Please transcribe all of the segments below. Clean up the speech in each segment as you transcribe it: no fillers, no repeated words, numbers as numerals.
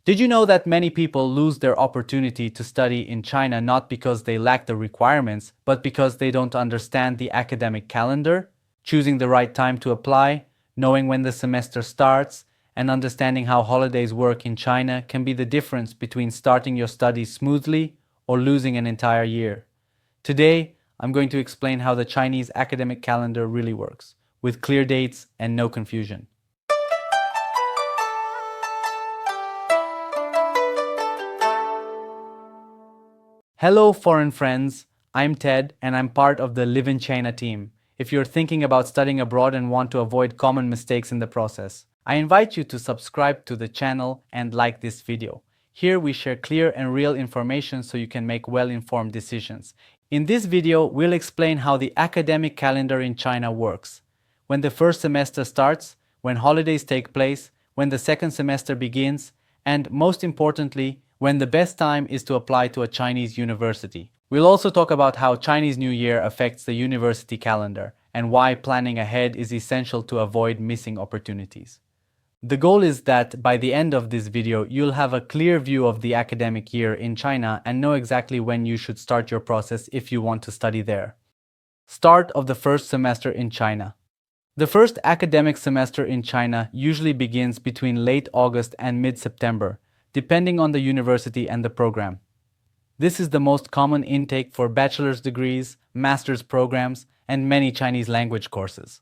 Did you know that many people lose their opportunity to study in China not because they lack the requirements, but because they don't understand the academic calendar? Choosing the right time to apply, knowing when the semester starts, and understanding how holidays work in China can be the difference between starting your studies smoothly or losing an entire year. Today, I'm going to explain how the Chinese academic calendar really works, with clear dates and no confusion. Hello, foreign friends. I'm Ted, and I'm part of the LivinChina team. If you're thinking about studying abroad and want to avoid common mistakes in the process, I invite you to subscribe to the channel and like this video. Here we share clear and real information so you can make well-informed decisions. In this video, we'll explain how the academic calendar in China works, when the first semester starts, when holidays take place, when the second semester begins, and most importantly, when the best time is to apply to a Chinese university. We'll also talk about how Chinese New Year affects the university calendar and why planning ahead is essential to avoid missing opportunities. The goal is that by the end of this video, you'll have a clear view of the academic year in China and know exactly when you should start your process if you want to study there. Start of the first semester in China. The first academic semester in China usually begins between late August and mid-September, depending on the university and the program. This is the most common intake for bachelor's degrees, master's programs, and many Chinese language courses.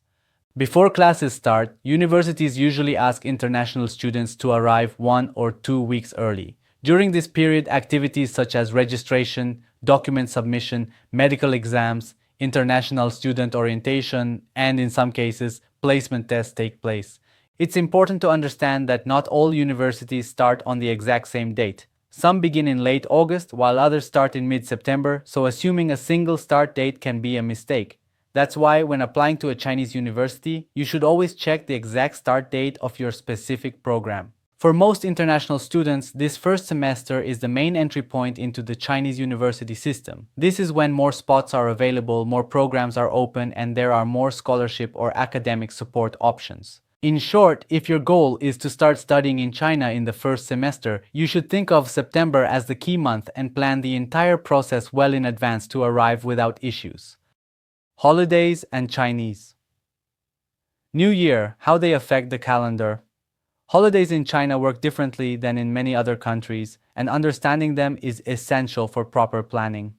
Before classes start, universities usually ask international students to arrive 1 or 2 weeks early. During this period, activities such as registration, document submission, medical exams, international student orientation, and in some cases, placement tests take place. It's important to understand that not all universities start on the exact same date. Some begin in late August, while others start in mid-September, so assuming a single start date can be a mistake. That's why when applying to a Chinese university, you should always check the exact start date of your specific program. For most international students, this first semester is the main entry point into the Chinese university system. This is when more spots are available, more programs are open, and there are more scholarship or academic support options. In short, if your goal is to start studying in China in the first semester, you should think of September as the key month and plan the entire process well in advance to arrive without issues. Holidays and Chinese New Year, how they affect the calendar. Holidays in China work differently than in many other countries, and understanding them is essential for proper planning.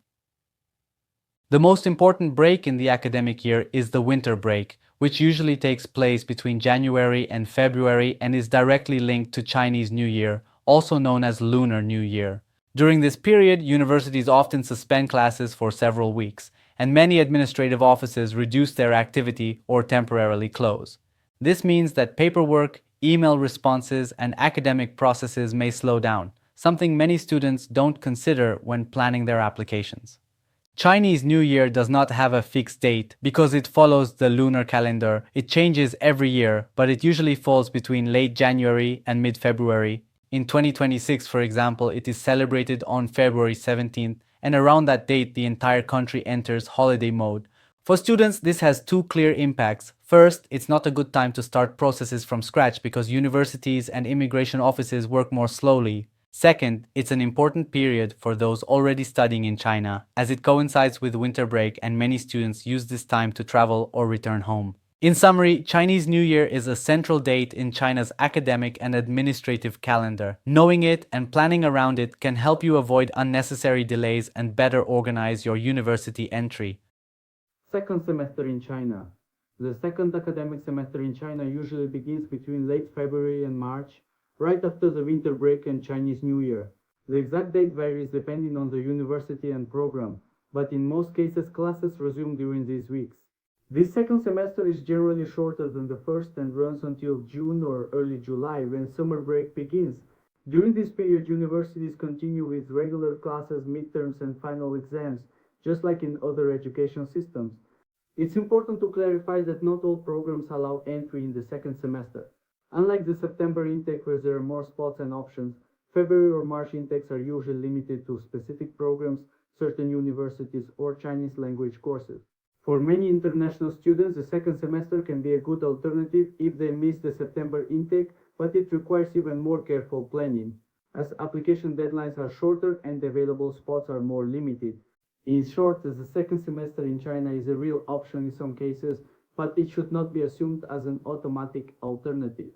The most important break in the academic year is the winter break, which usually takes place between January and February and is directly linked to Chinese New Year, also known as Lunar New Year. During this period, universities often suspend classes for several weeks, and many administrative offices reduce their activity or temporarily close. This means that paperwork, email responses, and academic processes may slow down, something many students don't consider when planning their applications. Chinese New Year does not have a fixed date because it follows the lunar calendar. It changes every year, but it usually falls between late January and mid-February. In 2026, for example, it is celebrated on February 17th, and around that date, the entire country enters holiday mode. For students, this has two clear impacts. First, it's not a good time to start processes from scratch because universities and immigration offices work more slowly. Second, it's an important period for those already studying in China, as it coincides with winter break and many students use this time to travel or return home. In summary, Chinese New Year is a central date in China's academic and administrative calendar. Knowing it and planning around it can help you avoid unnecessary delays and better organize your university entry. Second semester in China. The second academic semester in China usually begins between late February and March, right after the winter break and Chinese New Year. The exact date varies depending on the university and program, but in most cases classes resume during these weeks. This second semester is generally shorter than the first and runs until June or early July when summer break begins. During this period, universities continue with regular classes, midterms, and final exams, just like in other education systems. It's important to clarify that not all programs allow entry in the second semester. Unlike the September intake where there are more spots and options, February or March intakes are usually limited to specific programs, certain universities, or Chinese language courses. For many international students, the second semester can be a good alternative if they miss the September intake, but it requires even more careful planning. as application deadlines are shorter and available spots are more limited. In short, the second semester in China is a real option in some cases, but it should not be assumed as an automatic alternative.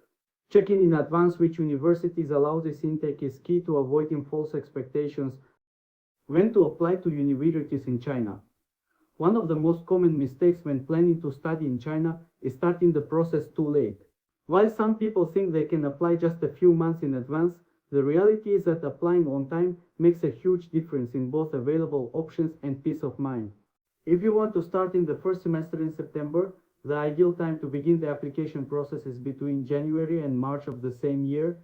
Checking in advance which universities allow this intake is key to avoiding false expectations when to apply to universities in China. One of the most common mistakes when planning to study in China is starting the process too late. While some people think they can apply just a few months in advance, the reality is that applying on time makes a huge difference in both available options and peace of mind. If you want to start in the first semester in September, the ideal time to begin the application process is between January and March of the same year.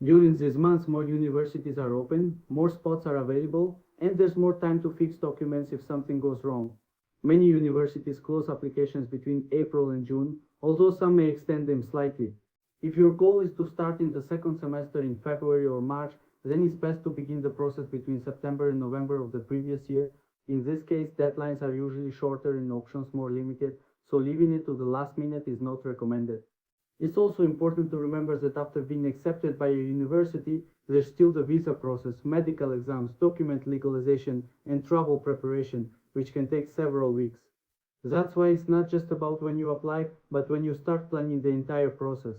During these months, more universities are open, more spots are available, and there's more time to fix documents if something goes wrong. Many universities close applications between April and June, although some may extend them slightly. If your goal is to start in the second semester in February or March, then it's best to begin the process between September and November of the previous year. In this case, deadlines are usually shorter and options more limited, so leaving it to the last minute is not recommended. It's also important to remember that after being accepted by a university, there's still the visa process, medical exams, document legalization, and travel preparation, which can take several weeks. That's why it's not just about when you apply, but when you start planning the entire process.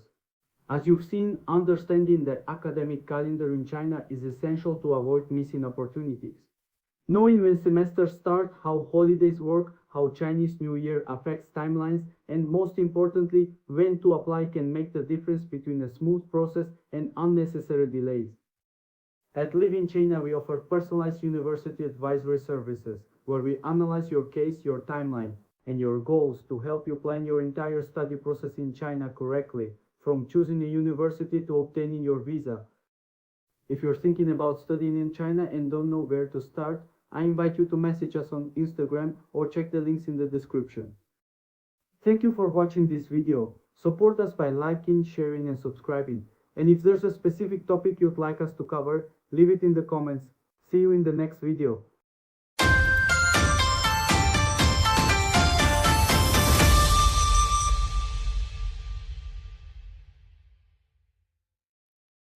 As you've seen, understanding the academic calendar in China is essential to avoid missing opportunities. Knowing when semesters start, how holidays work, how Chinese New Year affects timelines, and most importantly, when to apply can make the difference between a smooth process and unnecessary delays. At LivinChina, we offer personalized university advisory services, where we analyze your case, your timeline, and your goals to help you plan your entire study process in China correctly, from choosing a university to obtaining your visa. If you're thinking about studying in China and don't know where to start, I invite you to message us on Instagram or check the links in the description. Thank you for watching this video. Support us by liking, sharing, and subscribing. And if there's a specific topic you'd like us to cover, leave it in the comments. See you in the next video.